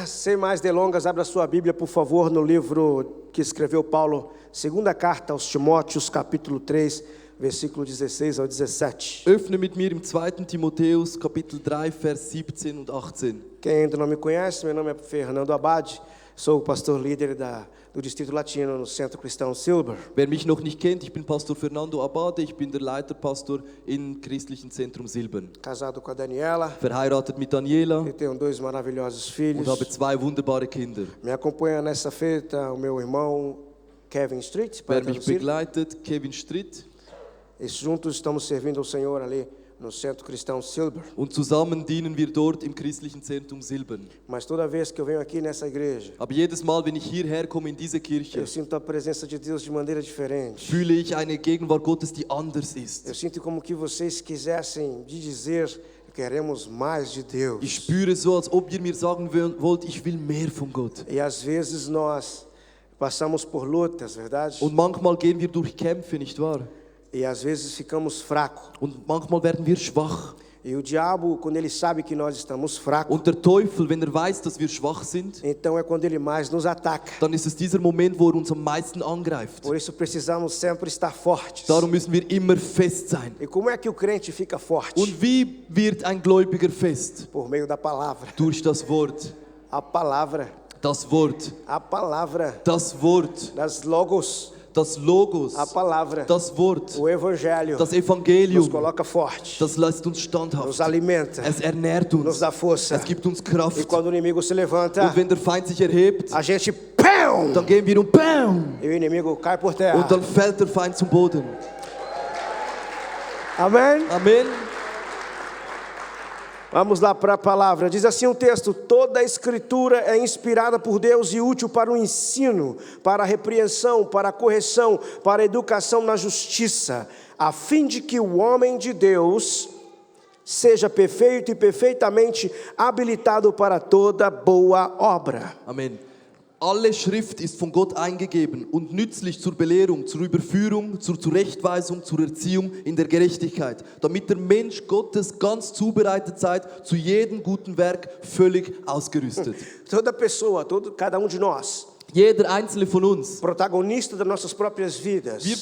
Sem mais delongas, abra sua Bíblia, por favor, no livro que escreveu Paulo, segunda carta aos Timóteos, capítulo 3, versículo 16 ao 17. Öffne mit mir im 2. Timotheus, Kapitel 3, Vers 17 und 18. Quem ainda não me conhece, meu nome é Fernando Abad, sou o pastor líder do Distrito Latino no Centro Cristão Silber. Wer mich noch nicht kennt, ich bin Pastor Fernando Abade, ich bin der Leiterpastor im christlichen Zentrum Silbern. Casado com a Daniela. Verheiratet mit Daniela E tenho dois maravilhosos und filhos. habe 2 wunderbare Kinder. Me acompanha nessa feita o meu irmão Kevin Street, para Wer mich traduzir. begleitet, Kevin Stritt. E juntos estamos servindo ao Senhor ali no Centro Cristão Silber. Und zusammen dienen wir dort im christlichen Zentrum Silbern. Mas toda vez que eu venho aqui nessa igreja, Aber jedes Mal, wenn ich hierher komme in diese Kirche, eu sinto a presença de Deus de maneira diferente. fühle ich eine Gegenwart Gottes, die anders ist. Eu sinto como que vocês quisessem de dizer, queremos mais de Deus. Ich spüre so, als ob ihr mir sagen wollt, ich will mehr von Gott. E às vezes nós passamos por lutas, verdade? Und manchmal gehen wir durch Kämpfe, nicht wahr? E às vezes ficamos fracos. Und manchmal werden wir schwach. E o diabo, quando ele sabe que nós estamos fracos, Und der Teufel, wenn weiß, dass wir schwach sind, então é quando ele mais nos ataca. dann ist es dieser Moment, wo uns am meisten angreift. Por isso precisamos sempre estar fortes. Darum müssen wir immer fest sein. E como é que o crente fica forte? Und wie wird ein Gläubiger fest? Por meio da palavra. Durch das Wort. A palavra. Das Wort. A palavra. Das Wort. Das logos. Das Logos. A palavra. Das Wort. O evangelho. Das Nos Evangelium. coloca forte. Das lässt uns Nos standhaft. alimenta. Es ernährt Nos uns. dá força. Es gibt uns E Kraft. quando o inimigo se levanta, Und wenn der Feind sich erhebt, a gente pão! dann gehen wir und BAM! E o inimigo cai por terra. Und dann fällt der Feind zum Boden. Amém? Amen. Vamos lá para a palavra. Diz assim o texto: toda a escritura é inspirada por Deus e útil para o ensino, para a repreensão, para a correção, para a educação na justiça, a fim de que o homem de Deus seja perfeito e perfeitamente habilitado para toda boa obra. Amen. Alle Schrift ist von Gott eingegeben und nützlich zur Belehrung, zur Überführung, zur Zurechtweisung, zur Erziehung in der Gerechtigkeit, damit der Mensch Gottes ganz zubereitet sei, zu jedem guten Werk völlig ausgerüstet. Toda pessoa, cada de nós, Jeder einzelne von uns, protagonista das nossas próprias vidas, wir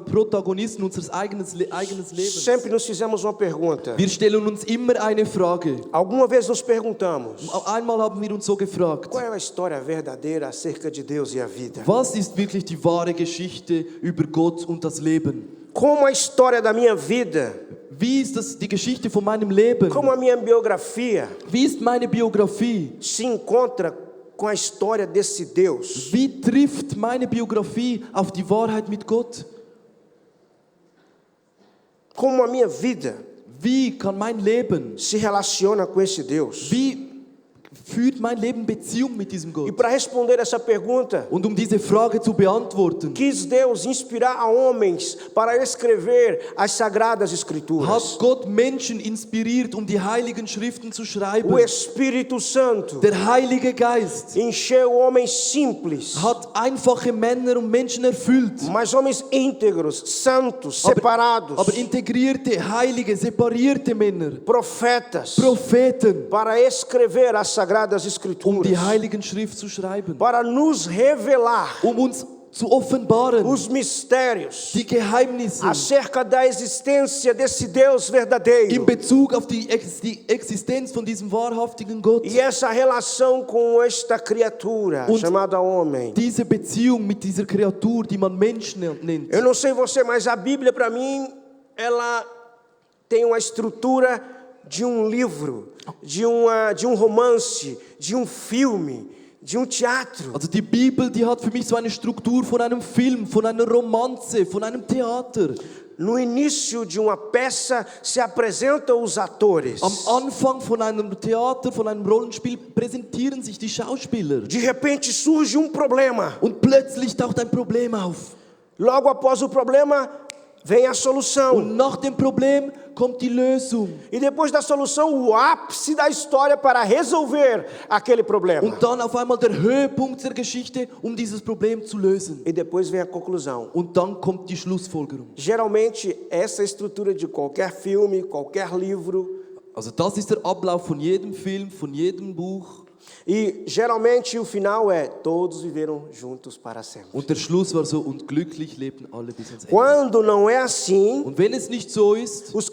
Protagonisten unseres eigenes Lebens, sempre nos fizemos uma pergunta. wir stellen uns immer eine Frage. Alguma vez nos perguntamos: Einmal haben wir uns so gefragt, qual é a história verdadeira acerca de Deus e a vida? was ist wirklich die wahre Geschichte über Gott und das Leben? Como a história da minha vida, Wie ist das die Geschichte von meinem Leben? como a minha biografia Wie ist meine Biografie? se encontra com a história desse Deus? Wie trifft meine Biografie auf die Wahrheit mit Gott? Como a minha vida Wie kann mein Leben, se relaciona com esse Deus? wie führt mein Leben Beziehung mit diesem E Gott? para responder essa pergunta, Und diese Frage zu beantworten, quis Deus inspirar a homens para escrever as sagradas escrituras. hat Gott Menschen inspiriert, die heiligen Schriften zu schreiben. O Espírito Santo Der Heilige Geist encheu homens simples, hat einfache Männer und Menschen erfüllt, mas homens íntegros, santos, separados, aber integrierte, heilige, separierte Männer, profetas, Propheten, para escrever as sagradas die escrituras, heiligen Schrift zu schreiben, para nos revelar uns zu offenbaren, os mistérios die Geheimnisse acerca da existência desse Deus verdadeiro in Bezug auf die Existenz von diesem wahrhaftigen Gott. e essa relação com esta criatura Und chamada homem. diese Beziehung mit dieser Kreatur, die man Mensch nennt. Eu não sei você, mas a Bíblia para mim ela tem uma estrutura de um livro, de um romance, de um filme, de um teatro. Also die Bibel, die hat für mich so eine Struktur von einem Film, von einer Romanze, von einem Theater. No início de uma peça se apresentam os atores. Am Anfang von einem Theater, von einem Rollenspiel präsentieren sich die Schauspieler. De repente surge um problema. Und plötzlich taucht ein Problem auf. Logo após o problema vem a solução. Und nach dem Problem kommt die Lösung. E depois da solução, o ápice da história para resolver aquele problema. Und dann auf einmal der Höhepunkt der Geschichte, dieses Problem zu lösen. E depois vem a conclusão. Und dann kommt die Schlussfolgerung. Geralmente, essa estrutura de qualquer filme, qualquer livro, Also das ist der Ablauf von jedem Film, von jedem Buch. E geralmente o final é: todos viveram juntos para sempre. Und der Schluss war so, und glücklich lebten alle bis ans Ende. Quando não é assim, Und wenn es nicht so ist, os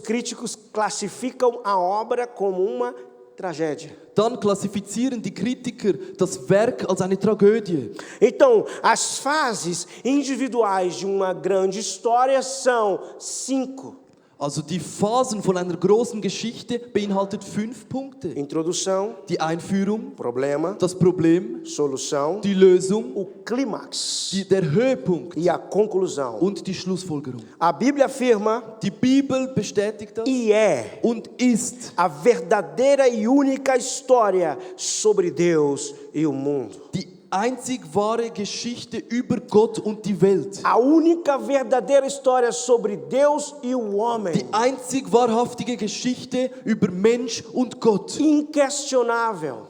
críticos classificam a obra como uma tragédia. dann klassifizieren die Kritiker das Werk als eine Tragödie. Então, as fases individuais de uma grande história são 5. Also die Phasen von einer großen Geschichte beinhaltet 5 Punkte. Introdução, Die Einführung, problema, das Problem, solução, die Lösung, o clímax der Höhepunkt e a conclusão. und die Schlussfolgerung. A Bíblia afirma Die Bibel bestätigt das e é und ist a verdadeira e única história sobre Deus e o mundo. die einzig wahre Geschichte über Gott und die Welt. A única verdadeira história sobre Deus e o homem. Die einzig wahrhaftige Geschichte über Mensch und Gott. Inquestionável.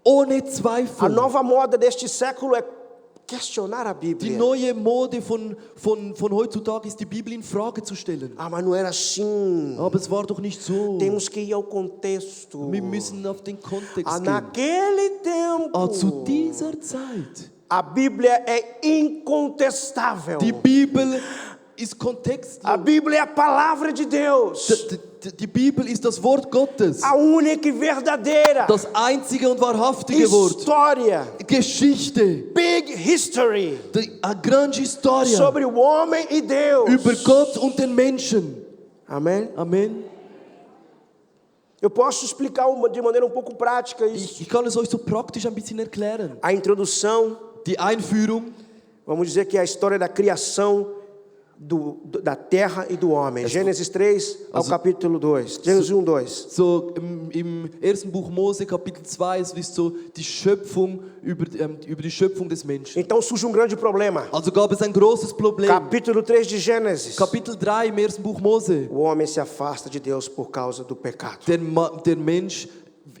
Ohne A Zweifel. nova moda deste século é questionar a Die Bíblia. neue Mode von heutzutage ist, die Bibel in Frage zu stellen. Ah, mas não era assim. Aber es war doch nicht so. Temos que ir ao contexto. Wir müssen auf den Kontext Ah, gehen. naquele tempo, Zu dieser Zeit. a Bíblia é incontestável. Die Bibel ist A kontextlos. Bíblia é a palavra de Deus. Die Bibel ist das Wort Gottes. A única e verdadeira Das einzige und wahrhaftige Wort. história. Geschichte. Big history. Eine grande História. Sobre o homem e Deus. Über Gott und den Menschen. Amém? Amen. Eu posso explicar de maneira um pouco prática isso. Ich kann es euch so praktisch ein bisschen erklären. A introdução, Die Einführung, vamos dizer que é a história da criação da terra e do homem. Gênesis 3 ao capítulo 2. Gênesis 1, 2. so im ersten Buch Mose, Kapitel 2, es ist so die Schöpfung, über die Schöpfung des Menschen. Então surge um grande problema. Also gab es ein großes Problem. Capítulo 3 de Gênesis. Kapitel 3 im ersten Buch Mose. O homem se afasta de Deus por causa do pecado. Der Mensch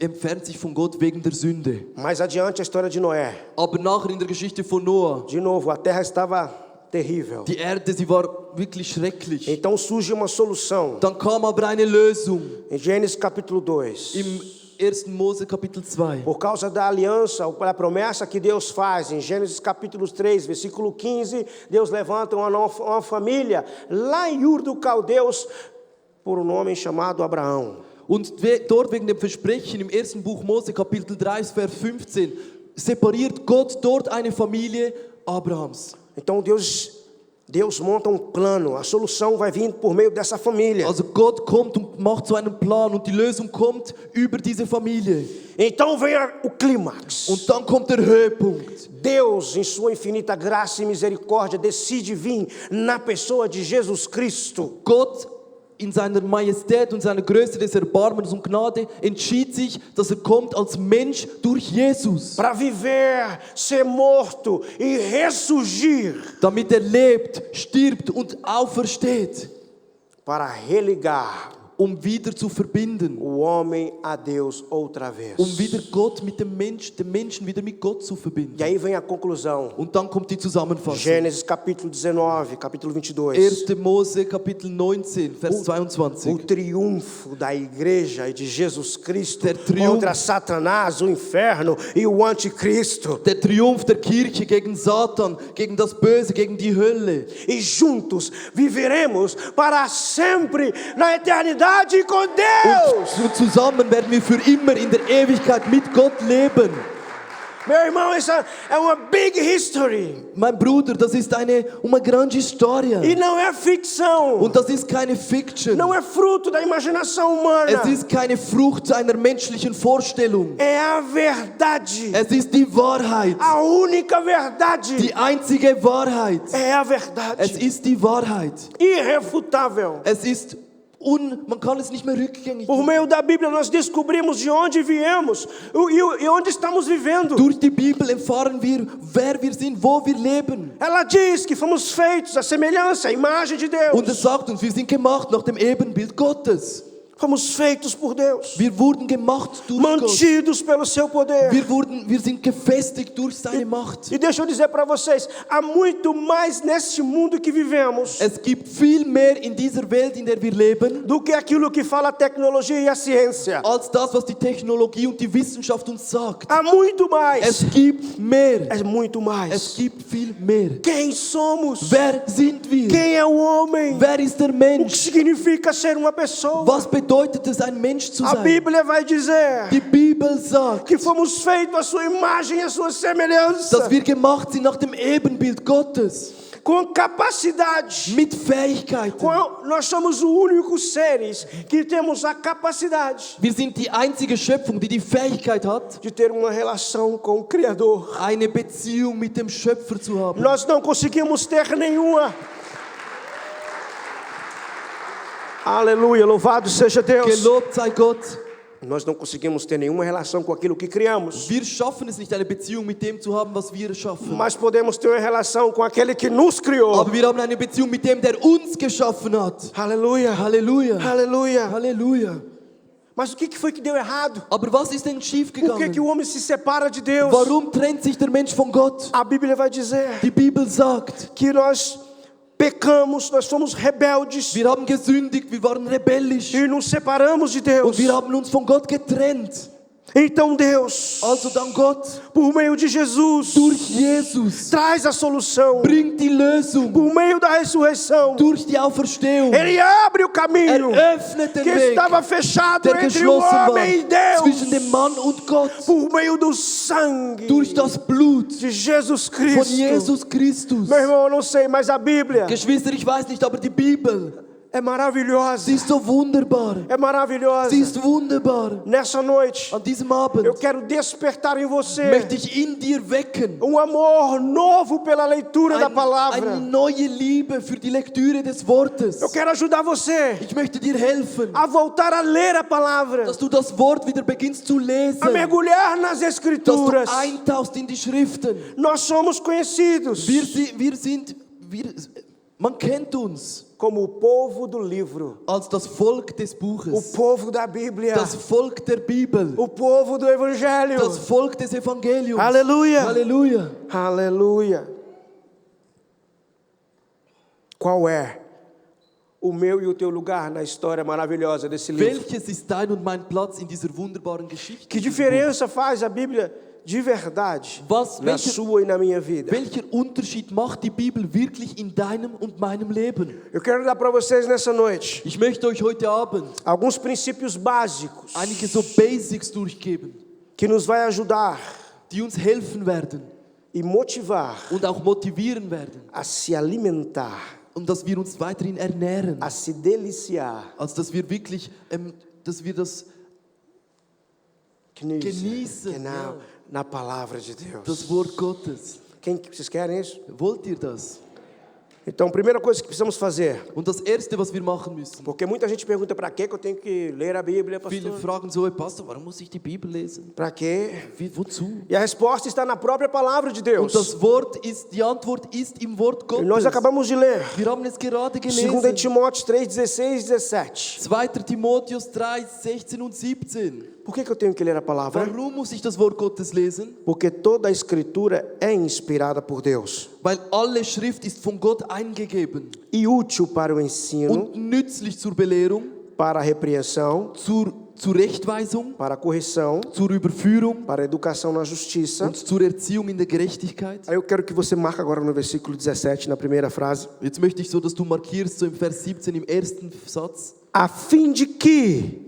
entfernt sich von Gott wegen der Sünde. Mais adiante a história de Noé. Aber nachher in der Geschichte von Noah, De novo, a terra estava terrível. die Erde, sie war wirklich schrecklich. Então surge uma solução. Dann kam aber eine Lösung Em Gênesis capítulo 2. im 1. Mose Kapitel 2. Por causa da aliança, ou pela promessa que Deus faz, em Gênesis capítulo 3, versículo 15, Deus levanta uma família lá em Ur do Caldeus por um homem chamado Abraão. Und dort wegen dem Versprechen im 1. Buch Mose Kapitel 3, Vers 15 separiert Gott dort eine Familie Abrahams. Então Deus monta um plano, a solução vai vir por meio dessa família. Also Gott kommt und macht so einen Plan und die Lösung kommt über diese Familie. Então vem o clímax. Und dann kommt der Höhepunkt. Deus, em sua infinita graça e misericórdia, decide vir na pessoa de Jesus Cristo. Gott in seiner Majestät und seiner Größe des Erbarmens und Gnade entschied sich, dass er kommt als Mensch durch Jesus. Para viver, ser morto e ressurgir. Damit er lebt, stirbt und aufersteht. Para religar Wieder zu verbinden. o homem a Deus outra vez. Wieder Gott mit dem Menschen wieder mit Gott zu verbinden. E aí vem a conclusão. Und dann kommt die Zusammenfassung. Gênesis capítulo 19, capítulo 22. 1. Mose Kapitel 19, Vers O 22. triunfo da igreja e de Jesus Cristo Der Triumph. contra Satanás, o inferno e o anticristo. Der Triumph der Kirche gegen Satan, gegen das Böse, gegen die Hölle. E juntos viveremos para sempre na eternidade com Deus. Und zusammen werden wir für immer in der Ewigkeit mit Gott leben. Meu irmão, essa é uma big history. Mein Bruder, das ist eine grande história. E não é ficção. Und das ist keine Fiction. Não é fruto da imaginação humana. Es ist keine Frucht einer menschlichen Vorstellung. É a verdade. Es ist die Wahrheit. A única verdade. Die einzige Wahrheit. É a verdade. Es ist die Wahrheit. Irrefutável. Es ist man kann es nicht mehr rückgängig Por machen. meio da Bíblia nós descobrimos de onde viemos e onde estamos vivendo. Durch die Bibel erfahren wir, wer wir sind, wo wir leben. Ela diz que fomos feitos à semelhança, à imagem de Deus. Und es sagt uns, wir sind gemacht nach dem Ebenbild Gottes. Fomos feitos por Deus, Wir wurden gemacht durch Gott. mantidos pelo seu poder. Wir sind gefestigt durch seine Macht. E deixa eu dizer para vocês, há muito mais neste mundo que vivemos Es gibt viel mehr in dieser Welt, in der wir leben, do que aquilo que fala a tecnologia e a ciência. als das, was die Technologie und die Wissenschaft uns sagt. Há muito mais. Es gibt mehr. É muito Es mais. gibt viel mehr. Quem somos? Wer sind wir? Quem é o homem? Wer ist der O que Mensch? significa ser uma pessoa? Was bedeutet es, ein Mensch zu A sein? Bíblia vai dizer Die Bibel sagt, que fomos feitos à sua imagem e à sua semelhança, dass wir gemacht sind nach dem Ebenbild Gottes. com capacidade. Mit Fähigkeiten. Nós somos os únicos seres que temos a capacidade Wir sind die einzige Schöpfung, die die Fähigkeit hat, de ter uma relação com o Criador. eine Beziehung mit dem Schöpfer zu haben. Nós não conseguimos ter nenhuma. Aleluia, louvado seja Deus. Gelobt sei Gott. Nós não conseguimos ter nenhuma relação com aquilo que criamos, Wir schaffen es nicht, eine Beziehung mit dem zu haben, was wir erschaffen. mas podemos ter uma relação com aquele que nos criou. Aber wir haben eine Beziehung mit dem, der uns geschaffen hat. Aleluia, Halleluja. aleluia. Halleluja. Mas o que foi que deu errado? Aber was ist denn Por que schiefgegangen? o homem se separa de Deus? Warum trennt sich der Mensch von Gott? A Bíblia vai dizer Die Bibel sagt, que nós pecamos, nós fomos rebeldes wir haben gesündigt, wir waren rebellisch e nos separamos de Deus. und wir haben uns von Gott getrennt. Então Deus, Also dann Gott, por meio de Jesus, durch Jesus, traz a solução. bringt die Lösung. Por meio da ressurreição, Durch die Auferstehung. Ele abre o caminho Öffnet den que Weg, estava fechado der entre o geschlossen homem e war zwischen Deus. dem Mann und Gott. Por meio do sangue Durch das Blut de Jesus von Cristo. Jesus Christus. Meu irmão, eu não sei, mas a Bíblia Geschwister, ich weiß nicht, aber die Bibel, é maravilhosa. sie ist so wunderbar. É maravilhosa. Sie ist wunderbar. Nessa noite, An diesem Abend eu quero despertar em você möchte ich in dir wecken amor novo pela leitura da eine palavra. neue Liebe für die Lektüre des Wortes. Eu quero ajudar você Ich möchte dir helfen, a voltar a ler a palavra, dass du das Wort wieder beginnst zu a lesen, mergulhar nas dass du Escrituras. eintauchst in die Schriften. Nós somos conhecidos Man kennt uns como o povo do livro, als das Volk des o Buches, povo da Bíblia, das Volk der Bibel, o povo do Evangelho. das Volk des Evangeliums. Aleluia. Halleluja. Aleluia. Qual é o meu e o teu lugar na história maravilhosa desse livro? Welches ist dein und mein Platz in dieser wunderbaren Geschichte? Que diferença faz a Bíblia de verdade Was, na welche- sua e na minha vida? Welcher Unterschied macht die Bibel wirklich in deinem und meinem Leben? Eu quero dar para vocês nessa noite Ich möchte euch heute Abend alguns princípios básicos einige so Basics durchgeben, que nos vai ajudar die uns helfen werden e motivar und auch motivieren werden, a se alimentar, und dass wir uns weiterhin ernähren, a se deliciar, als dass wir wirklich, dass wir das Genießen, genau, ja. na palavra de Deus. das Wort Gottes. Vocês querem isso? Wollt ihr das? Então, a primeira coisa que precisamos fazer, Und das Erste, was wir machen müssen, porque muita gente pergunta para que eu tenho que ler a Bíblia, viele pastor? fragen so, hey Pastor, warum muss ich die Bibel lesen? Para quê? Wozu? E a resposta está na própria palavra de Und Deus. das Wort ist, die Antwort ist im Wort E nós Gottes. acabamos de ler. Wir haben es gerade 2 gelesen. Timóteo 3, 16 e 17. 2. Timotheus 3, 16 und 17. Por que eu tenho que ler a palavra? Warum muss ich das Wort Gottes lesen? Porque toda a escritura é inspirada por Deus Weil alle Schrift ist von Gott eingegeben e útil para o ensino, und nützlich zur Belehrung, para a repreensão, zur Rechtweisung, para a correção, zur Überführung para a educação na justiça. und zur Erziehung in der Gerechtigkeit. Aí eu quero que você marque agora no versículo 17, na primeira frase. Jetzt möchte ich so, dass du markierst, so im Vers 17 im ersten Satz, A fim de que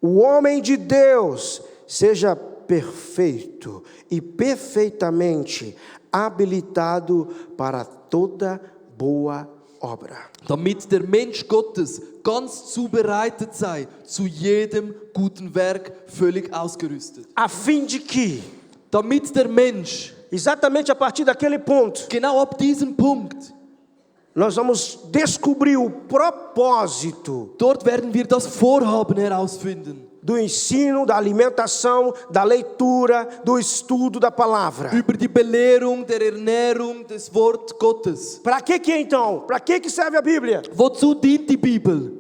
o homem de Deus seja perfeito e perfeitamente habilitado para toda boa obra. damit der Mensch Gottes ganz zubereitet sei, zu jedem guten Werk völlig ausgerüstet. A fim de que, Damit der Mensch, exatamente a partir daquele ponto, genau ab diesem Punkt, nós vamos descobrir o propósito dort werden wir das Vorhaben herausfinden. do ensino, da alimentação, da leitura, do estudo da palavra. Über die Belehrung, der Ernährung des Wort Gottes. Para que então? Para que serve a Bíblia? Wozu dient die Bibel?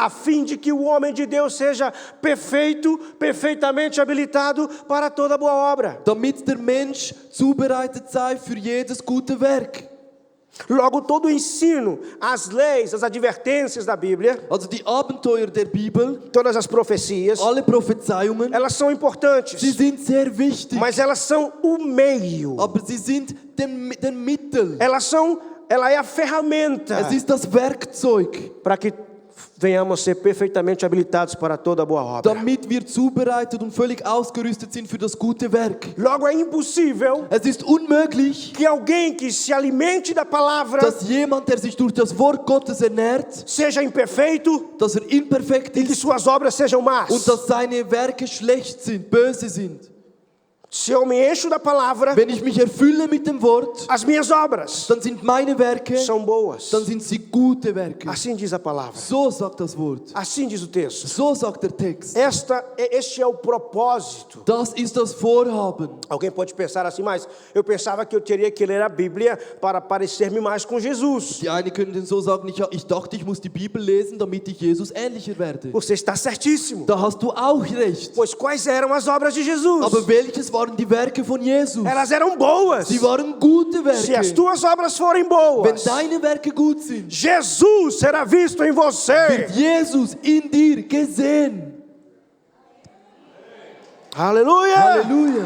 a fim de que o homem de Deus seja perfeito, perfeitamente habilitado para toda boa obra. damit der Mensch zubereitet sei für jedes gute Werk. Logo, todo o ensino, as leis, as advertências da Bíblia, Also die Abenteuer der Bibel, todas as profecias, alle Prophezeiungen, elas são importantes, sie sind sehr wichtig, mas elas são o meio. aber sie sind den Mittel. Ela é a ferramenta Es ist das Werkzeug, para que venhamos ser perfeitamente habilitados para toda boa obra. damit wir zubereitet und völlig ausgerüstet sind für das gute Werk. Logo, é impossível Es ist unmöglich, que alguém que se alimente da palavra dass jemand, der sich durch das Wort Gottes ernährt, seja imperfeito dass imperfekt e que ist suas obras sejam más. und dass seine Werke schlecht sind, böse sind. Se eu me encho da palavra, Wenn ich mich erfülle mit dem Wort, as minhas obras dann sind meine Werke, são boas. dann sind sie gute Werke. Assim diz a palavra. So sagt das Wort. Assim diz o texto. So sagt der Text. Este é o propósito. Das ist das Vorhaben. Alguém pode pensar assim, mas eu pensava que eu teria que ler a Bíblia para parecer-me mais com Jesus. Die einen könnten so sagen, ich dachte, ich muss die Bibel lesen, damit ich Jesus ähnlicher werde. Você está certíssimo. Da hast du auch recht. Pois quais eram as obras de Jesus? Aber welches waren die Werke von Jesus? Elas eram boas. Sie waren gute Se as Werke. tuas obras forem Wenn boas, deine Werke gut sind, Jesus será visto em você. wird Jesus in dir gesehen. Aleluia! Halleluja.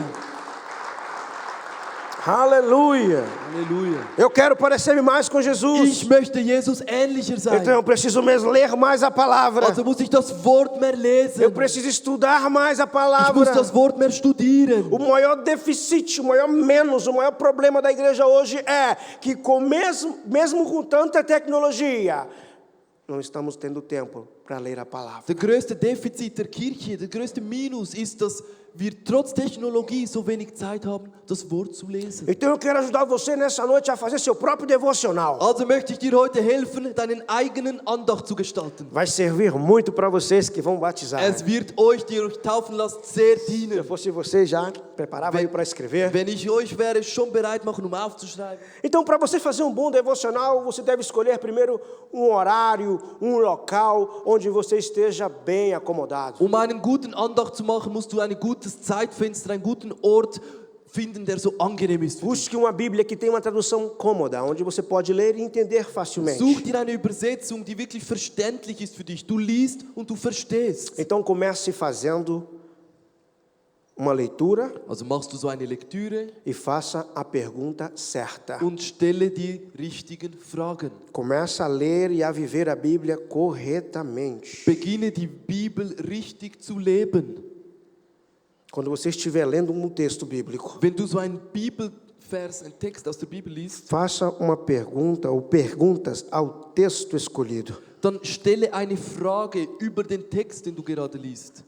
Aleluia! Halleluja. Eu quero parecer-me mais com Jesus. Ich möchte Jesus ähnlicher Então sein. eu preciso mesmo ler mais a palavra. Also muss ich das Wort mehr lesen. Eu preciso estudar mais a Ich muss palavra. das Wort mehr studieren. O maior deficit, o maior problema da igreja hoje é que mesmo com tanta tecnologia, não estamos tendo tempo para ler a palavra. Der größte Defizit der Kirche, der größte Minus ist, dass wir trotz Technologie so wenig Zeit haben, das Wort zu lesen. Então eu quero ajudar você nessa noite a fazer seu próprio devocional. Also möchte ich dir heute helfen, deinen eigenen Andacht zu gestalten. Vai servir muito para vocês que vão batizar. Es wird euch, die ihr euch taufen lasst, sehr Se eu dienen. fosse você, já preparava aí para escrever. Wenn ich euch wäre, schon bereit machen, aufzuschreiben. Então, para você fazer um bom devocional, você deve escolher primeiro um horário, um local onde você esteja bem acomodado. Einen guten Andacht zu machen, musst du ein gutes Zeitfenster, einen guten Ort finden, der so angenehm ist für dich. Busque uma Bíblia que tem uma tradução cômoda, onde você pode ler e entender facilmente. Such dir eine Übersetzung, die wirklich verständlich ist für dich. Du liest und du verstehst. Então comece fazendo uma leitura Also machst du so eine Lektüre e faça a pergunta certa. und stelle die richtigen Fragen. Comece a ler e a viver a Bíblia corretamente. Beginne die Bibel richtig zu leben. Quando você estiver lendo um texto bíblico, Wenn du so einen Bibelvers, einen Text aus der Bibel liest, faça uma pergunta ou perguntas ao texto escolhido. dann stelle eine Frage über den Text, den du gerade liest.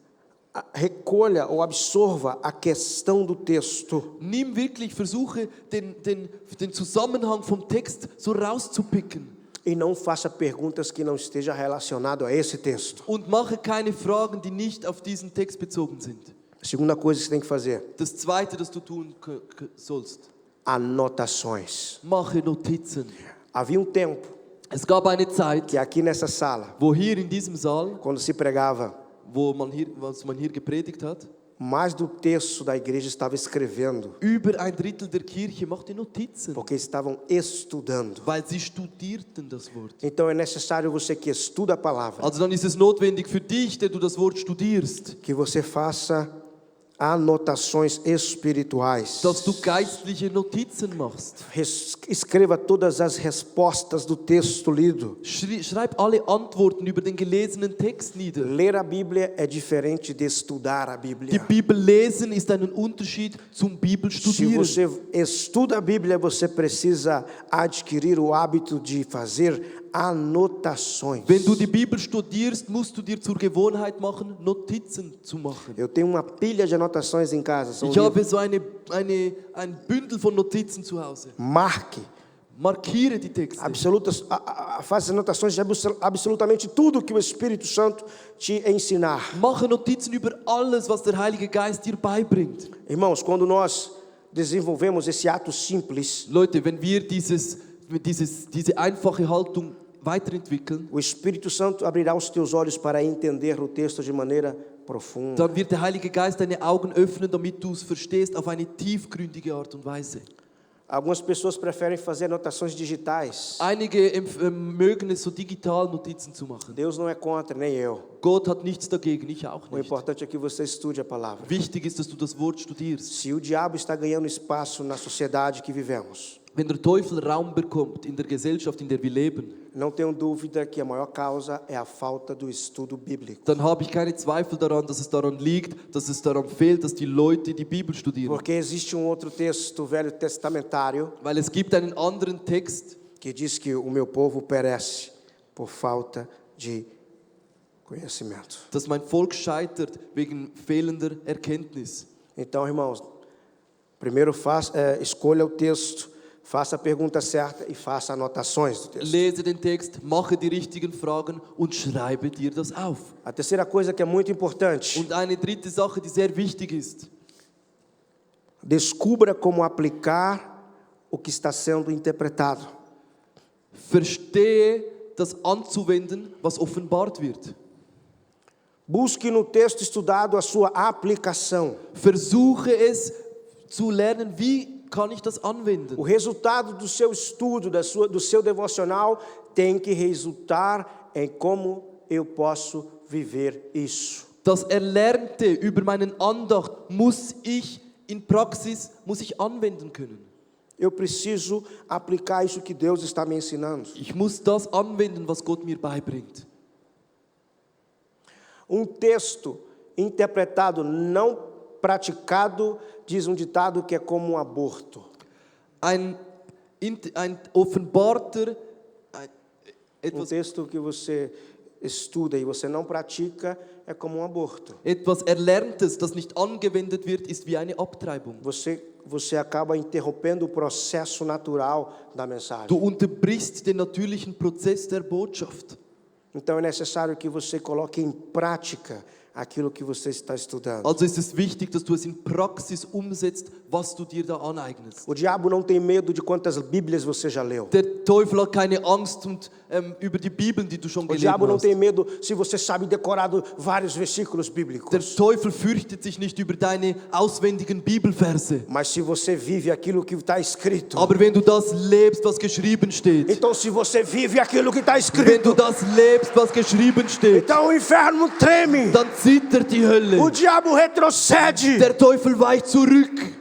Recolha ou absorva a questão do texto. Nimm wirklich, versuche den Zusammenhang vom Text so rauszupicken. E não faça perguntas que não estejam relacionadas a esse texto. Und mache keine Fragen, die nicht auf diesen Text bezogen sind. A segunda coisa que você tem que fazer, Das Zweite, das du tun sollst, anotações. mache Notizen. Havia um tempo Es gab eine Zeit, que aqui nessa sala, wo hier in diesem Saal, quando se pregava, was man hier gepredigt hat, mais do terço da igreja estava escrevendo, über ein Drittel der Kirche machte Notizen, porque estavam estudando. weil sie studierten das Wort. Então é necessário você que estuda a palavra, Also dann ist es notwendig für dich, der du das Wort studierst, que você faça anotações espirituais. dass du geistliche Notizen machst. Escreva todas as respostas do texto lido. Schreib alle Antworten über den gelesenen Text nieder. Ler a Bíblia é diferente de estudar a Die Bíblia. Bibel lesen ist ein Unterschied zum Bibel Se studieren. você estuda a Bíblia, você precisa adquirir o hábito de fazer anotações. Wenn du die Bibel studierst, musst du dir zur Gewohnheit machen, Notizen zu machen. Eu tenho uma pilha de anotações em casa. São Ich habe so ein Bündel von Notizen zu Hause. Marque. Markiere die Texte. Faça anotações de absolutamente tudo que o Espírito Santo te ensinar. Mache Notizen über alles, was der Heilige Geist dir beibringt. Irmãos, quando nós desenvolvemos esse ato simples, Leute, wenn wir diese einfache Haltung weiterentwickeln, o Espírito Santo abrirá os teus olhos para entender o texto de maneira profunda. dann wird der Heilige Geist deine Augen öffnen, damit du es verstehst auf eine tiefgründige Art und Weise. Algumas pessoas preferem fazer anotações digitais. Einige mögen es so digital Notizen zu machen. Deus não é contra, nem eu. Gott hat nichts dagegen, ich auch O nicht. importante é que você estude a palavra. Wichtig ist, dass du das Wort studierst. Se o diabo está ganhando espaço na sociedade que vivemos, Wenn der Teufel Raum bekommt in der Gesellschaft, in der wir leben, não tenho dúvida que a maior causa é a falta do estudo bíblico. dann habe ich keine Zweifel daran, dass es daran liegt, dass es daran fehlt, dass die Leute die Bibel studieren. Porque existe outro texto velho testamentário Weil es gibt einen anderen Text, que diz que o meu povo perece por falta de conhecimento. dass mein Volk scheitert wegen fehlender Erkenntnis. Então, irmãos, primeiro escolha o texto, faça a pergunta certa e faça anotações do texto. Lese den Text, mache die richtigen Fragen und schreibe dir das auf. A terceira coisa que é muito importante, Und eine dritte Sache, die sehr wichtig ist, descubra como aplicar o que está sendo interpretado. verstehe das anzuwenden, was offenbart wird. Busque no texto estudado a sua aplicação. Versuche es zu lernen, wie kann ich das anwenden. O resultado do seu estudo, do seu devocional, tem que resultar em como eu posso viver isso. Das Erlernte über meinen Andacht muss ich anwenden können. Eu preciso aplicar isso que Deus está me ensinando. Ich muss das anwenden, was Gott mir beibringt. Texto interpretado, não praticado, diz ditado que é como um aborto. Ein offenbarter, etwas, Texto que você estuda e você não pratica é como um aborto. etwas Erlerntes, das nicht angewendet wird, ist wie eine Abtreibung. Você acaba interrompendo o processo natural da mensagem. Du unterbrichst den natürlichen Prozess der Botschaft. Então é necessário que você coloque em prática aquilo que você está estudando. Also ist es wichtig, dass du es in Praxis umsetzt, was du dir da aneignest. O diabo não tem medo de quantas Bíblias você já leu. Der Teufel hat keine Angst über die Bibeln, die du schon O gelesen diabo não hast. tem medo se você sabe decorado vários versículos Der bíblicos. Teufel fürchtet sich nicht über deine auswendigen Bibelverse. Mas se você vive aquilo que está escrito. Aber wenn du das lebst, was geschrieben steht, Então se você vive aquilo que está wenn escrito, du das lebst, was geschrieben steht, então o inferno treme. dann zittert die O Hölle. diabo retrocede. Der Teufel weicht zurück.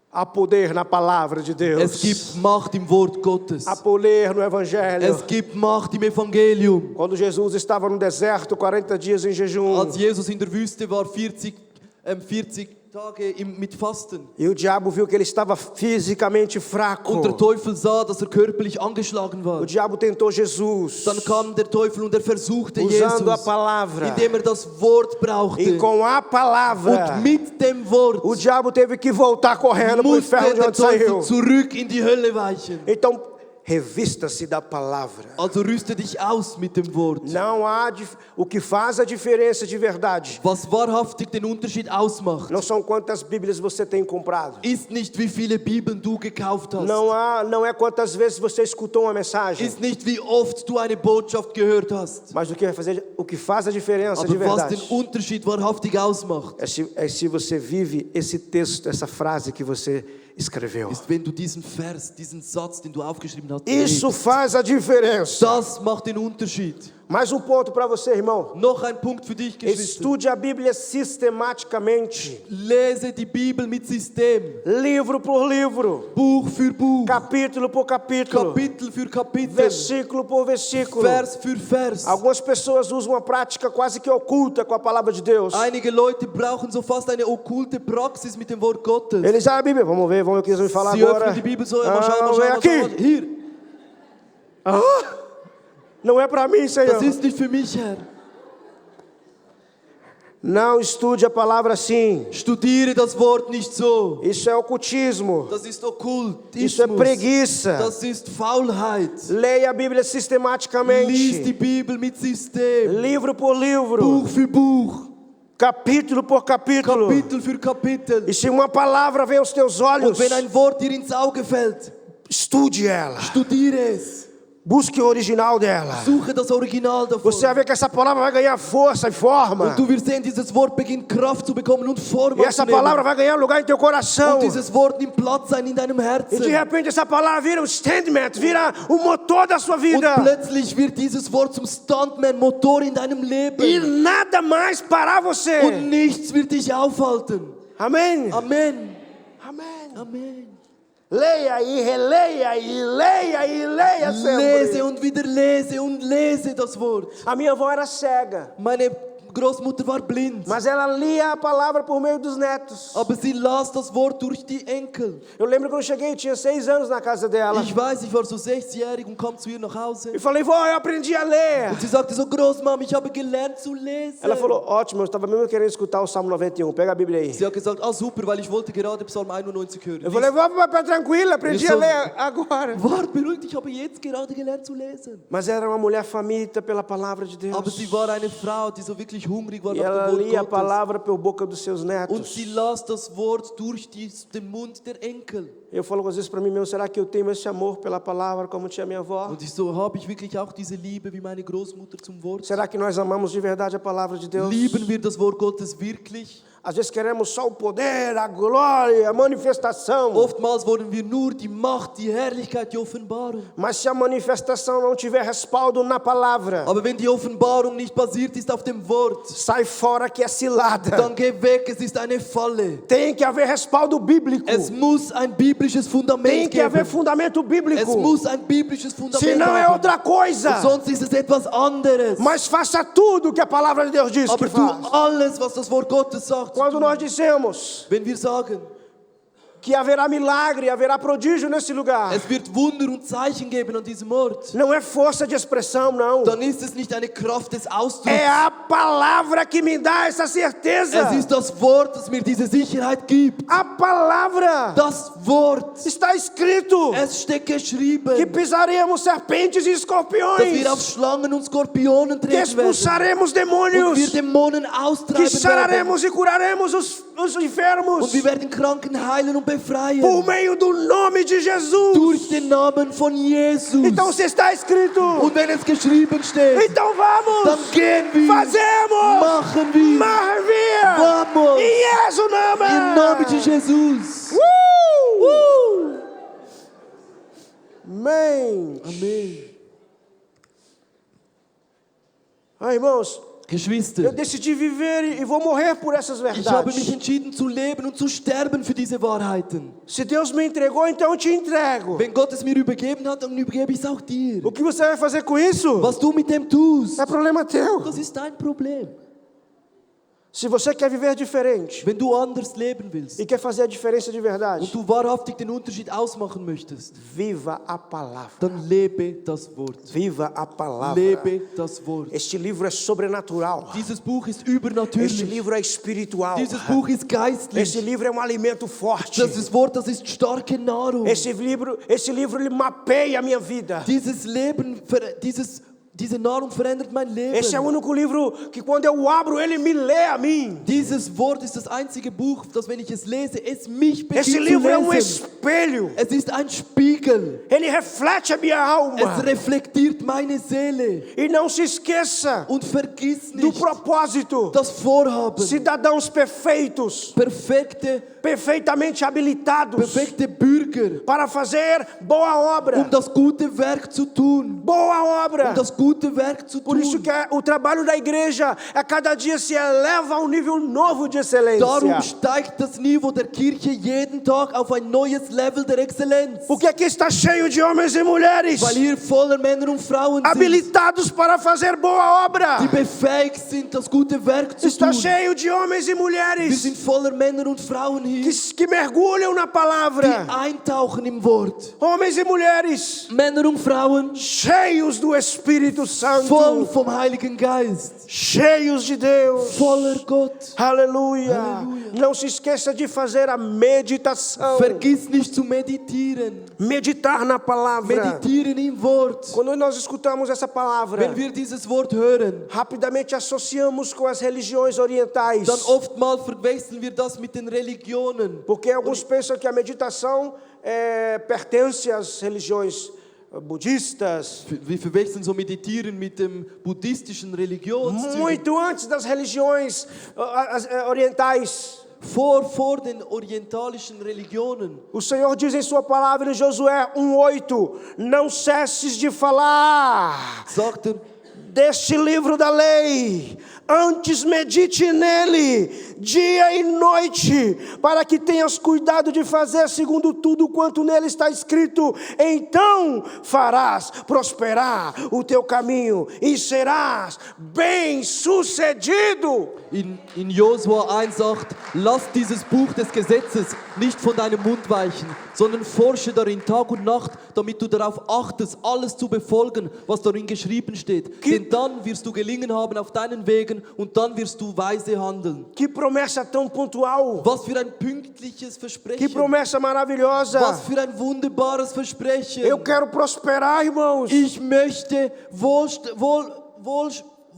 Há poder na palavra de Es Deus. gibt Macht im Wort Gottes. Há poder no Evangelho. Es gibt Macht im Evangelium. Quando Jesus estava no deserto, 40 dias em jejum, Als Jesus in der Wüste war, 40 Tage mit Fasten. e o diabo viu que ele estava fisicamente fraco. Und der Teufel sah, dass körperlich angeschlagen O war. diabo tentou Jesus, Dann kam der Teufel und versuchte usando a Jesus, palavra. indem das Wort brauchte. E com a palavra, Und mit dem Wort o diabo teve que voltar correndo para o musste inferno de der onde saiu. Teufel zurück in die Hölle weichen. Então, revista-se da palavra. Also rüste dich aus mit dem Wort. Não há o que faz a diferença de verdade. Was wahrhaftig den Unterschied ausmacht, Não são quantas Bíblias você tem comprado. ist nicht, wie viele Bibeln du gekauft hast. Não é quantas vezes você escutou uma mensagem. Ist nicht, wie oft du eine Botschaft gehört hast. Mas o que faz a diferença de Aber was verdade den Unterschied wahrhaftig ausmacht, é se você vive esse texto, essa frase que você escreveu. ist, wenn du diesen Vers, diesen Satz, den du aufgeschrieben hast, Isso lebst. faz a diferença. Das macht den Unterschied. Mais ponto para você, irmão. Noch ein Punkt für dich, Geschwister. Estude a Bíblia sistematicamente, Lese die Bibel mit System. livro por livro, Buch für Buch. capítulo por capítulo, Kapitel für Kapitel. versículo por versículo. Vers für Vers. Algumas pessoas usam uma prática quase que oculta com a palavra de Deus. Einige Leute brauchen so fast eine okkulte Praxis mit dem Wort Gottes. Eles abrem a Bíblia, vamos ver o que eles vão falar Sie agora. öffnen die Bibel so, mal schauen, mal vem schauen, mal schauen. aqui. Hier, Não é para mim, Senhor. das ist nicht für mich, Herr. Não estude a palavra assim. Studiere das Wort nicht so. Isso é ocultismo. Das ist Okkultismus. Isso é preguiça. Das ist Faulheit. Leia a Bíblia Lies die sistematicamente, Bibel mit System. livro por livro, Buch für Buch. capítulo por capítulo. Kapitel für Kapitel. E se uma palavra vem aos teus olhos, Und wenn ein Wort dir ins Auge fällt, estude ela. studiere es. Busque o original dela. Suche das Original davon. Você vai ver que essa palavra vai ganhar força e forma. Und du wirst sehen, dieses Wort beginnt Kraft zu bekommen und Form E essa palavra vai ganhar lugar em teu coração. Und dieses Wort nimmt Platz ein in deinem E de Herzen. repente essa palavra vira um statement, vira o motor da sua Und vida. plötzlich wird dieses Wort zum Stuntman, Motor in deinem E Leben. nada mais parar você. Und nichts wird dich aufhalten. Amém? Amen. Amém. Amen. Leia e releia e leia e leia Lese sempre. und wieder lese und lese das Wort. A minha avó era cega, Meine Großmutter war blind, mas ela lia a palavra por meio dos netos. aber sie las das Wort durch die Enkel. Eu lembro quando eu cheguei, eu tinha 6 anos na casa dela. Ich weiß, ich war so 6-jährig und kam zu ihr nach Hause. E falei, vó, eu aprendi a ler. Und sie sagte so, Großmam, ich habe gelernt zu lesen. Ela falou, ótimo, eu estava mesmo querendo escutar o Salmo 91. Pega a Bíblia aí. Sie hat gesagt, super, weil ich wollte gerade Psalm 91 hören. Eu falei, vó, vai tranquila, aprendi Isso- a ler agora. Wart, beruhigt, ich habe jetzt gerade gelernt zu lesen. Mas era uma mulher faminta pela palavra de Deus. Aber sie war eine Frau, die so wirklich hungrig war E nach ela dem Wort lia a Gottes. palavra por boca dos seus Und netos. sie las das Wort durch den Mund der Enkel. Eu falo às vezes para mim mesmo, será que eu tenho esse amor pela palavra como tinha minha avó? Und ich so, habe ich wirklich auch diese Liebe wie meine Großmutter zum Wort? Será que nós amamos de verdade a palavra de Deus? Lieben wir das Wort Gottes wirklich? Às vezes queremos só o poder, a glória, a manifestação. Oftmals wollen wir nur die Macht, die Herrlichkeit, die Offenbarung. Mas se a manifestação não tiver respaldo na palavra, Aber wenn die Offenbarung nicht basiert ist auf dem Wort, sai fora que é cilada. dann geh weg, es ist eine Falle. Tem que haver respaldo bíblico. Es muss ein biblisches Tem Fundament que haver geben. fundamento Es bíblico. muss ein biblisches Fundament Senão é haben. outra coisa. Und sonst ist es etwas anderes. Mas faça tudo que a palavra de Deus diz que Aber tu faz. alles, was das Wort Gottes sagt. Quando nós dissemos Wenn wir sagen, que haverá milagre, haverá prodígio nesse lugar, es wird Wunder und Zeichen geben an diesem Ort, não é força de expressão, não. dann ist es nicht eine Kraft des Ausdrucks. É a palavra que me dá essa certeza. Es ist das Wort, das mir diese Sicherheit gibt. A palavra Das Wort. está escrito Es steht que geschrieben, pisaremos serpentes e dass escorpiões, wir auf Schlangen und Skorpionen que treten werden. expulsaremos Und wir demônios, Dämonen que austreiben werden. sararemos e curaremos os enfermos Und wir werden Kranken heilen und befreien. por meio do nome de Jesus. Durch den Namen von Jesus. Então se está escrito, Und wenn es geschrieben steht, então vamos, dann gehen wir, fazemos, machen wir, maravilha, vamos, em Jesu nome. im Namen de Jesus. Amém. Amen. Ah, irmãos, eu Geschwister, decidi viver e vou morrer por essas ich habe mich verdades. entschieden zu leben und zu sterben für diese Wahrheiten. Se Deus me entregou, então eu te entrego. Wenn Gott es mir übergeben hat, dann übergebe ich es auch dir. O que você vai fazer com isso? Was du mit dem tust, É problema teu. das ist dein Problem. Se você quer viver diferente Wenn du anders leben willst e quer fazer a diferença de verdade, und du wahrhaftig den Unterschied ausmachen möchtest, viva a palavra. dann lebe das Wort. Viva a palavra. Lebe das Wort. Este livro é sobrenatural. Dieses Buch ist Este übernatürlich. livro é espiritual. Dieses Buch ist Este geistlich. livro é um alimento forte. Das Wort, das ist starke Nahrung. Esse livro ele mapeia a minha vida. Dieses Leben, diese Nahrung verändert mein Esse é o Leben. único livro que quando eu abro, ele me lê a mim. Dieses Wort ist das einzige Buch, das, wenn ich es lese, es mich Esse beginnt zu livro é um lesen. espelho. Es ist ein Spiegel. Ele reflete a minha Es alma. reflektiert meine Seele. E não se esqueça Und vergiss do nicht propósito. das Vorhaben. Cidadãos perfeitos, perfeitamente habilitados Perfekte Bürger, para fazer boa obra. das gute Werk zu tun. Boa obra. Das gute Werk zu Por isso tun. que o trabalho da igreja a cada dia se eleva a um nível novo de excelência. Darum steigt das Niveau der Kirche jeden Tag auf ein neues Level der Exzellenz. Porque aqui está cheio de homens e mulheres Weil hier voller Männer und Frauen sind, habilitados para fazer boa obra. die befähigt sind, das gute Werk zu Está tun. cheio de homens e Wir mulheres sind voller Männer und Frauen hier, que mergulham na die palavra. eintauchen im Wort. Homens e mulheres Männer und Frauen, cheios do Espírito voll Santo, vom Heiligen Geist, cheios de Deus. voller Gott. Aleluia. Aleluia. Não se esqueça de fazer a meditação. Vergiss nicht zu meditieren. Meditar na palavra. Meditieren im Wort. Quando nós escutamos essa palavra, Wenn wir dieses Wort hören, rapidamente associamos com as religiões orientais. dann oftmals verwechseln wir das mit den Religionen. Porque alguns pensam que a meditação pertence às religiões budistas, Wir verwechseln so Meditieren mit dem buddhistischen Religionszügen. muito antes das religiões orientais. Vor den orientalischen Religionen. O Senhor diz em sua palavra em Josué 1:8, não cesses de falar Sagt deste livro da lei, antes medite nele, dia e noite, para que tenhas cuidado de fazer segundo tudo quanto nele está escrito, então farás prosperar o teu caminho e serás bem-sucedido. in Josua 1,8: Lass dieses Buch des Gesetzes nicht von deinem Mund weichen, sondern forsche darin Tag und Nacht, damit du darauf achtest, alles zu befolgen, was darin geschrieben steht. Denn dann wirst du gelingen haben auf deinen Wegen und dann wirst du weise handeln. Que promessa tão pontual, Was für ein pünktliches que Versprechen. promessa maravilhosa. Was für ein wunderbares Versprechen. Eu quero prosperar, irmãos. Ich möchte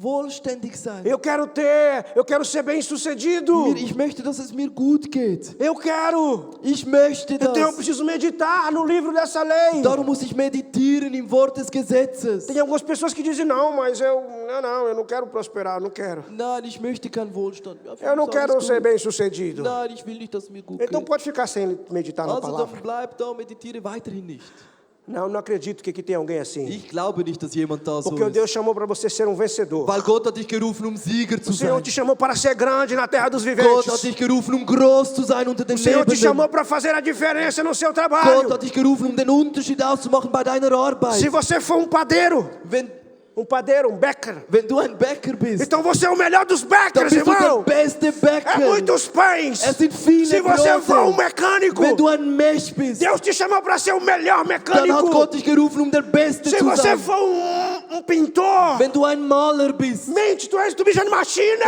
wohlständig sein. Eu quero ser bem-sucedido. Ich möchte, dass es mir gut geht. Eu quero. Ich möchte Então eu das. preciso meditar no livro dessa lei. Darum muss ich meditieren im Wort des Gesetzes. Tem algumas pessoas que dizem, não, mas eu não quero prosperar, não quero. Nein, ich möchte keinen Wohlstand. Ja, für Eu não mich ist quero alles ser gut. bem-sucedido. Nein, ich will nicht, dass es mir gut Então geht. pode ficar sem meditar na Also palavra. dann bleib da, meditiere weiterhin nicht. Não acredito que tem alguém assim. Ich glaube nicht, dass jemand da so Porque Deus ist. chamou para você ser um vencedor. Weil Gott hat dich gerufen, Sieger zu O Senhor sein. te chamou para ser grande na terra dos Gott viventes. hat dich gerufen, groß zu sein unter den O Senhor te Lebenden. chamou para fazer a diferença no seu Gott trabalho. hat dich gerufen, den Unterschied auszumachen bei deiner Arbeit. Se você for padeiro, Wenn Bäcker, du ein Bäcker bist, então você é o melhor dos dann Bäckers, bist du irmão. der beste É Bäcker. muitos pães. Es sind viele Se você for Brote. mecânico, Wenn du ein Mech bist, Deus te chamou para ser o melhor dann hat mecânico. Gott dich gerufen, der Beste Se zu você sein. for pintor, Wenn du ein Maler bist, mente, tu bicho de hey, machina.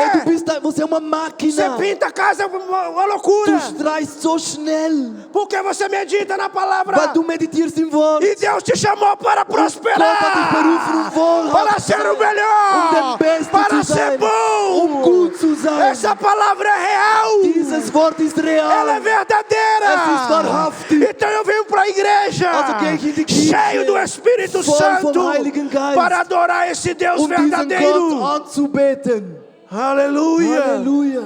você é uma Você máquina. pinta a casa, uma Du loucura. streichst so schnell, Porque você medita na weil palavra. du meditierst im Wort. E Deus te chamou para Gott hat dich prosperar. berufen, wohlhabend Para zu ser o sein, melhor. der Beste Para zu ser sein, bom. gut zu sein. Essa palavra é real. Dieses Wort ist Ela é real. Es ist verdadeira. wahrhaftig. Então eu venho para a igreja Also gehe ich in die Kirche, cheio do Espírito voll Santo vom Heiligen Geist, para adorar esse Deus um diesen Gott verdadeiro. anzubeten. Aleluia. Halleluja.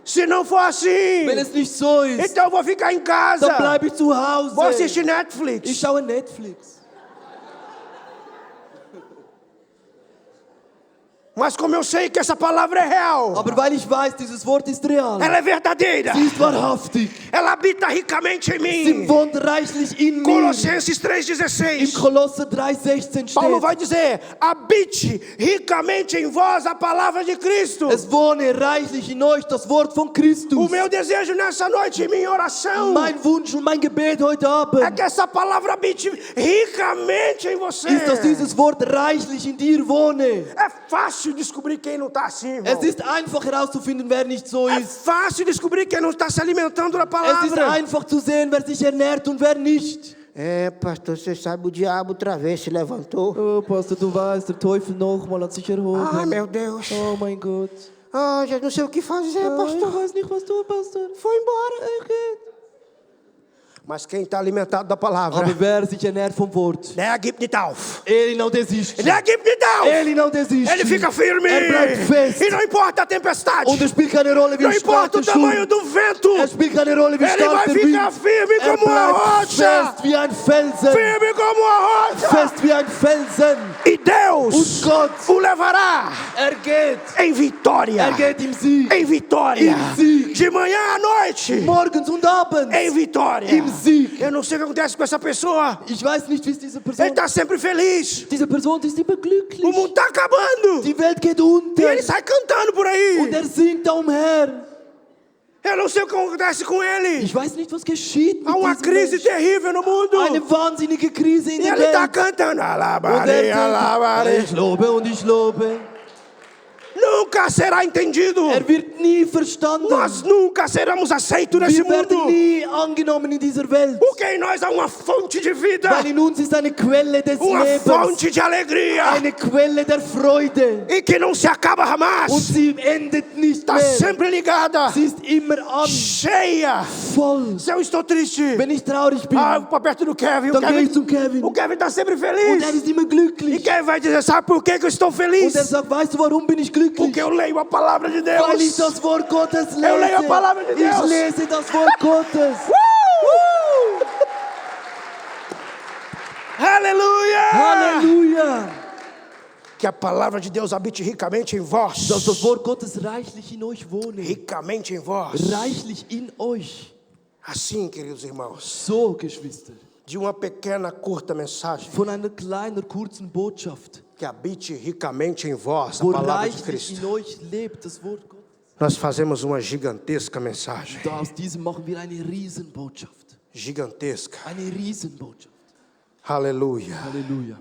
Se não for assim, Wenn es nicht so ist, então eu vou ficar em casa. dann bleibe ich zu Hause. Vou assistir Ich Netflix. schaue Netflix. Mas como eu sei que essa palavra é real, Aber weil ich weiß, dieses Wort ist real. ela é verdadeira. Sie ist wahrhaftig. Ela habita ricamente em Sie mim. wohnt reichlich in mir. Colossenses Im 3,16. Kolosser 3,16 Paulo steht: vai dizer: habite ricamente em vós a palavra de Cristo. Es wohne reichlich in euch das Wort von O Christus. meu desejo nessa noite, minha oração, Mein Wunsch und mein Gebet heute é Abend que essa palavra habite ricamente em você. ist, dass dieses Wort reichlich in dir wohne. É fácil descobrir quem não está assim, irmão. Es ist einfach herauszufinden, wer nicht so É ist. fácil descobrir quem não está se alimentando da Es ist palavra. einfach zu sehen, wer sich ernährt und wer nicht. É, pastor, você sabe, o diabo outra vez se levantou. Oh, Pastor, du weißt, der Teufel nochmal hat sich Ai, erhoben. meu Deus. Oh mein Gott. Ah, já não sei o que fazer, Ich pastor. weiß nicht, was tun, Pastor. Foi embora. Mas quem está alimentado da palavra, Aber wer sich ernährt vom Wort, der gibt nicht auf. ele não desiste. Der gibt nicht auf. Ele não desiste. Ele fica firme. bleibt fest. E não importa a tempestade. Und es spielt keine Rolle, wie Não stark importa o der tamanho Sturm. do vento. Es spielt keine Rolle, wie Ele vai stark der Wind. ficar firme Er como uma bleibt rocha. fest wie ein Felsen. Firme como uma rocha. Fest wie ein Felsen. E Deus Und Gott, o levará er geht. em vitória. Er geht im Sieg. Em vitória. Im Sieg. De manhã à noite. Morgens und abends. Em vitória. Im Sieg. Eu não sei o que acontece com essa pessoa. Ich weiß nicht, wie es dieser Ele Person... está sempre feliz. Diese Person ist immer O glücklich. mundo está acabando. Die Welt geht E unter. ele sai cantando por aí. Und er singt da umher. Eu não sei o que acontece com ele. Ich weiß nicht, was geschieht mit Há uma diesem crise Menschen. terrível no mundo. Eine wahnsinnige Krise in E der ele está Welt. cantando. Und Alabare, er singt, alabare. ich lobe und ich lobe. No nunca será entendido. wird nie verstanden. Nós nunca seremos aceitos nesse Wir werden mundo. nie angenommen in dieser Welt. Porque em nós há uma fonte de vida, Weil in uns ist eine Quelle des uma Lebens, fonte de alegria, eine Quelle der Freude. e que não se acaba Und jamais. sie endet nicht Está mehr. sempre ligada, Sie ist immer an, cheia. voll. Se eu estou triste, Wenn ich traurig bin, eu vou perto do Kevin. dann gehe ich zum Kevin. O Kevin está sempre Und er feliz. ist immer E glücklich. quem vai dizer, sabe por que eu estou Und feliz? er sagt, weißt du, warum bin ich glücklich? Porque eu leio a palavra de Weil ich Deus. das Wort Gottes Eu leio a lese. palavra de Deus. Ich lese das Wort Gottes. Aleluia! Halleluja! Que a palavra de Deus habite ricamente em vós. Dass das Wort Gottes reichlich in euch wohne. Ricamente em vós. Reichlich in euch. Assim, queridos irmãos, So, Geschwister. de uma pequena, curta mensagem, Von einer kleinen, kurzen Botschaft, que habite ricamente em vós a wo palavra de reichlich Cristo, in euch lebt das Wort Gottes. nós fazemos uma gigantesca mensagem. Da aus diesem machen wir eine Riesenbotschaft. Gigantesca. Eine Riesenbotschaft. Aleluia. Halleluja.